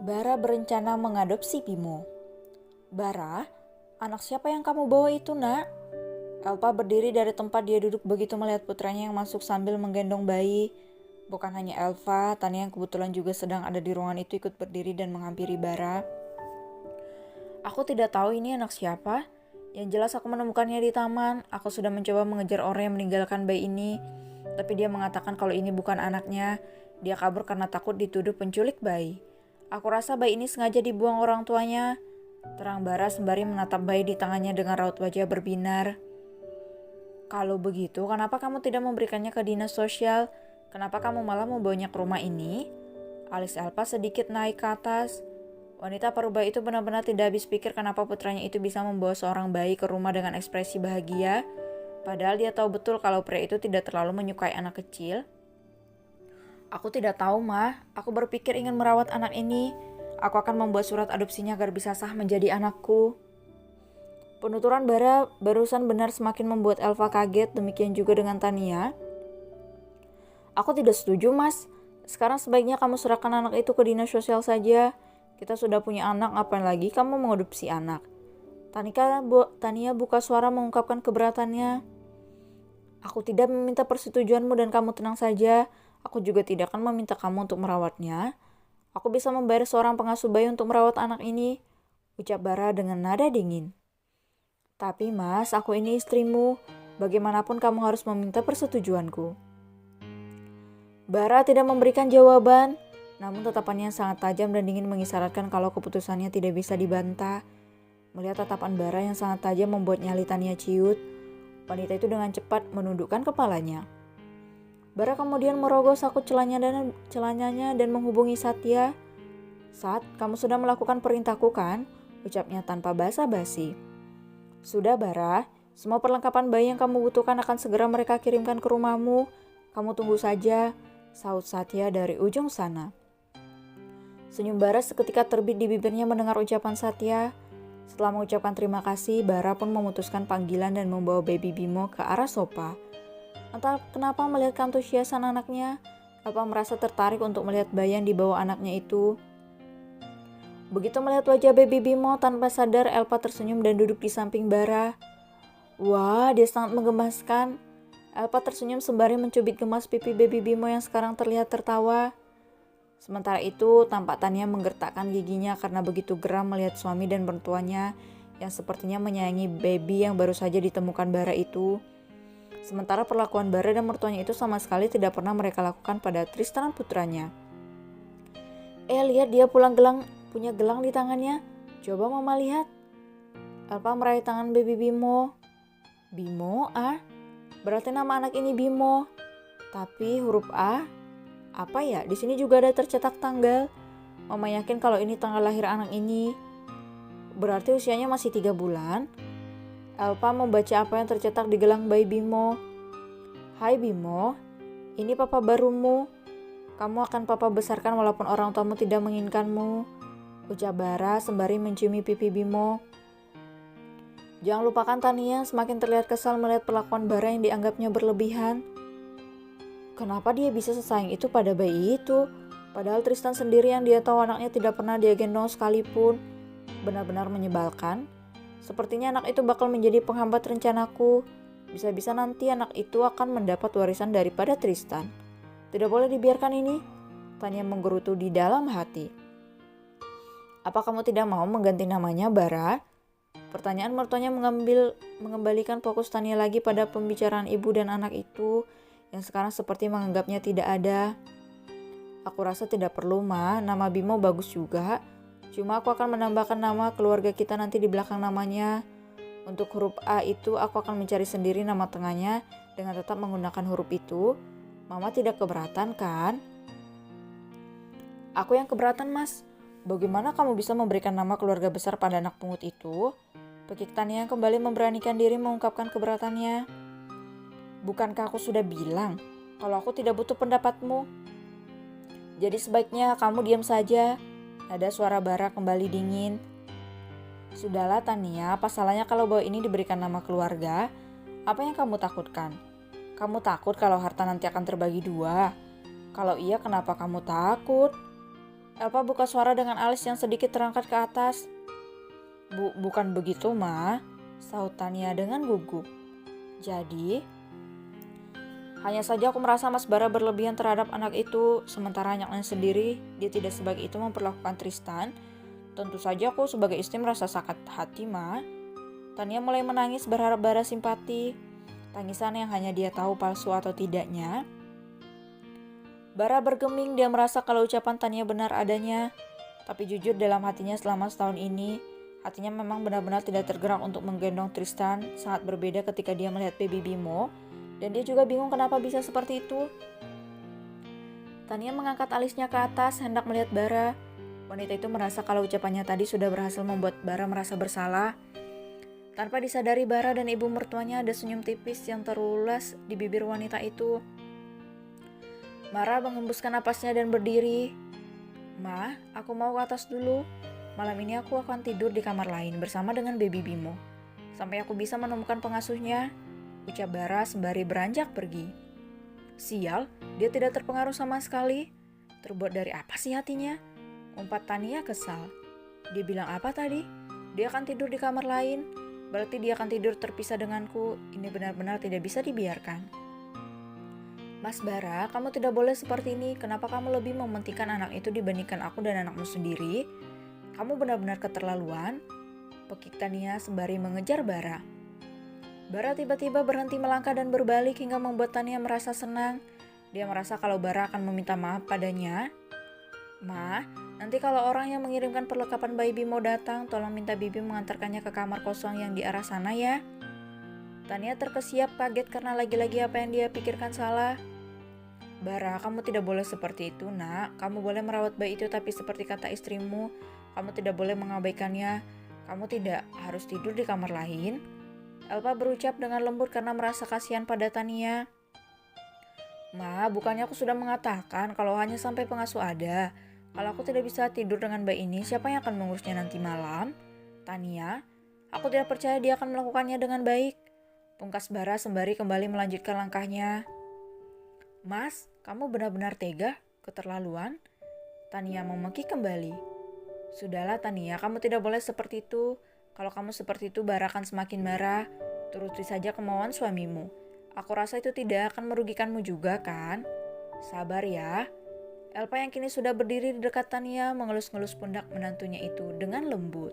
Bara berencana mengadopsi Bimo. Bara, anak siapa yang kamu bawa itu, nak? Elpa berdiri dari tempat dia duduk begitu melihat putranya yang masuk sambil menggendong bayi. Bukan hanya Elva, Tania yang kebetulan juga sedang ada di ruangan itu ikut berdiri dan menghampiri Bara. Aku tidak tahu ini anak siapa. Yang jelas aku menemukannya di taman. Aku sudah mencoba mengejar orang yang meninggalkan bayi ini. Tapi dia mengatakan kalau ini bukan anaknya. Dia kabur karena takut dituduh penculik bayi. Aku rasa bayi ini sengaja dibuang orang tuanya. Terang Bara sembari menatap bayi di tangannya dengan raut wajah berbinar. Kalau begitu, kenapa kamu tidak memberikannya ke dinas sosial? Kenapa kamu malah membawanya ke rumah ini? Alis Elpa sedikit naik ke atas. Wanita parubaya itu benar-benar tidak habis pikir kenapa putranya itu bisa membawa seorang bayi ke rumah dengan ekspresi bahagia. Padahal dia tahu betul kalau pria itu tidak terlalu menyukai anak kecil. Aku tidak tahu, Mah. Aku berpikir ingin merawat anak ini. Aku akan membuat surat adopsinya agar bisa sah menjadi anakku. Penuturan Bara barusan benar semakin membuat Elva kaget, demikian juga dengan Tania. Aku tidak setuju, Mas. Sekarang sebaiknya kamu serahkan anak itu ke dinas sosial saja. Kita sudah punya anak, ngapain lagi kamu mengadopsi anak? Tania buka suara mengungkapkan keberatannya. Aku tidak meminta persetujuanmu dan kamu tenang saja. Aku juga tidak akan meminta kamu untuk merawatnya. Aku bisa membayar seorang pengasuh bayi untuk merawat anak ini, ucap Bara dengan nada dingin. Tapi Mas, aku ini istrimu. Bagaimanapun kamu harus meminta persetujuanku. Bara tidak memberikan jawaban, namun tatapannya sangat tajam dan dingin mengisyaratkan kalau keputusannya tidak bisa dibantah. Melihat tatapan Bara yang sangat tajam membuat nyali Tania ciut. Wanita itu dengan cepat menundukkan kepalanya. Bara kemudian merogoh saku celananya dan menghubungi Satya. Sat, kamu sudah melakukan perintahku kan? Ucapnya tanpa basa-basi. Sudah Bara, semua perlengkapan bayi yang kamu butuhkan akan segera mereka kirimkan ke rumahmu. Kamu tunggu saja, saut Satya dari ujung sana. Senyum Bara seketika terbit di bibirnya mendengar ucapan Satya. Setelah mengucapkan terima kasih, Bara pun memutuskan panggilan dan membawa baby Bimo ke arah sofa. Entah kenapa melihat keantusiasan anaknya, Elpa merasa tertarik untuk melihat bayi yang dibawa anaknya itu. Begitu melihat wajah baby Bimo, tanpa sadar Elpa tersenyum dan duduk di samping Bara. Wah, dia sangat menggemaskan. Elpa tersenyum sembari mencubit gemas pipi baby Bimo yang sekarang terlihat tertawa. Sementara itu, tampak Tania menggertakkan giginya karena begitu geram melihat suami dan mertuanya yang sepertinya menyayangi baby yang baru saja ditemukan Bara itu. Sementara perlakuan Bara dan mertuanya itu sama sekali tidak pernah mereka lakukan pada Tristan putranya. Lihat dia punya gelang di tangannya. Coba Mama lihat. Elpa meraih tangan baby Bimo. Bimo, ah? Berarti nama anak ini Bimo. Tapi huruf A? Apa ya? Di sini juga ada tercetak tanggal. Mama yakin kalau ini tanggal lahir anak ini. Berarti usianya masih 3 bulan. Elpa membaca apa yang tercetak di gelang bayi Bimo. Hai Bimo, ini papa barumu. Kamu akan papa besarkan walaupun orang tuamu tidak menginginkanmu, ucap Bara sembari menciumi pipi Bimo. Jangan lupakan Tania semakin terlihat kesal melihat perlakuan Bara yang dianggapnya berlebihan. Kenapa dia bisa sesayang itu pada bayi itu? Padahal Tristan sendiri yang dia tahu anaknya tidak pernah dia gendong sekalipun. Benar-benar menyebalkan. Sepertinya anak itu bakal menjadi penghambat rencanaku. Bisa-bisa nanti anak itu akan mendapat warisan daripada Tristan. Tidak boleh dibiarkan ini. Tania menggerutu di dalam hati. Apa kamu tidak mau mengganti namanya, Bara? Pertanyaan mertuanya mengembalikan fokus Tania lagi pada pembicaraan ibu dan anak itu yang sekarang seperti menganggapnya tidak ada. Aku rasa tidak perlu, Ma. Nama Bimo bagus juga. Cuma aku akan menambahkan nama keluarga kita nanti di belakang namanya. Untuk huruf A itu aku akan mencari sendiri nama tengahnya dengan tetap menggunakan huruf itu. Mama tidak keberatan kan? Aku yang keberatan, Mas. Bagaimana kamu bisa memberikan nama keluarga besar pada anak pungut itu? Pekik Tania kembali memberanikan diri mengungkapkan keberatannya. Bukankah aku sudah bilang kalau aku tidak butuh pendapatmu? Jadi sebaiknya kamu diam saja. Nada suara Bara kembali dingin. Sudahlah Tania, apa salahnya kalau bayi ini diberikan nama keluarga? Apa yang kamu takutkan? Kamu takut kalau harta nanti akan terbagi dua? Kalau iya, kenapa kamu takut? Elpa buka suara dengan alis yang sedikit terangkat ke atas. Bukan begitu, Ma, sahut Tania dengan gugup. Jadi, hanya saja aku merasa Mas Bara berlebihan terhadap anak itu, sementara anaknya sendiri, dia tidak sebaik itu memperlakukan Tristan. Tentu saja aku sebagai istri merasa sakit hati, Ma. Tania mulai menangis berharap Bara simpati. Tangisan yang hanya dia tahu palsu atau tidaknya. Bara bergeming, dia merasa kalau ucapan Tania benar adanya. Tapi jujur dalam hatinya selama setahun ini, hatinya memang benar-benar tidak tergerak untuk menggendong Tristan. Sangat berbeda ketika dia melihat baby Bimo. Dan dia juga bingung kenapa bisa seperti itu. Tania mengangkat alisnya ke atas, hendak melihat Bara. Wanita itu merasa kalau ucapannya tadi sudah berhasil membuat Bara merasa bersalah. Tanpa disadari Bara dan ibu mertuanya ada senyum tipis yang terulas di bibir wanita itu. Bara menghembuskan napasnya dan berdiri. Ma, aku mau ke atas dulu. Malam ini aku akan tidur di kamar lain bersama dengan baby Bimo. Sampai aku bisa menemukan pengasuhnya, ucap Bara sembari beranjak pergi. Sial, dia tidak terpengaruh sama sekali. Terbuat dari apa sih hatinya? Umpat Tania kesal. Dia bilang apa tadi? Dia akan tidur di kamar lain. Berarti dia akan tidur terpisah denganku. Ini benar-benar tidak bisa dibiarkan. Mas Bara, kamu tidak boleh seperti ini. Kenapa kamu lebih mementingkan anak itu dibandingkan aku dan anakmu sendiri? Kamu benar-benar keterlaluan. Pekik Tania sembari mengejar Bara. Bara tiba-tiba berhenti melangkah dan berbalik hingga membuat Tania merasa senang. Dia merasa kalau Bara akan meminta maaf padanya. Ma, nanti kalau orang yang mengirimkan perlengkapan bayi Bimo datang, tolong minta Bibi mengantarkannya ke kamar kosong yang di arah sana ya. Tania terkesiap kaget karena lagi-lagi apa yang dia pikirkan salah. Bara, kamu tidak boleh seperti itu, Nak. Kamu boleh merawat bayi itu, tapi seperti kata istrimu, kamu tidak boleh mengabaikannya. Kamu tidak harus tidur di kamar lain. Elpa berucap dengan lembut karena merasa kasihan pada Tania. Ma, bukannya aku sudah mengatakan kalau hanya sampai pengasuh ada. Kalau aku tidak bisa tidur dengan bayi ini, siapa yang akan mengurusnya nanti malam? Tania, aku tidak percaya dia akan melakukannya dengan baik. Pungkas Bara sembari kembali melanjutkan langkahnya. Mas, kamu benar-benar tega, keterlaluan. Tania memaki kembali. Sudahlah Tania, kamu tidak boleh seperti itu. Kalau kamu seperti itu, Bara akan semakin marah. Turuti saja kemauan suamimu. Aku rasa itu tidak akan merugikanmu juga kan? Sabar ya. Elpa yang kini sudah berdiri di dekat Tania mengelus-ngelus pundak menantunya itu dengan lembut.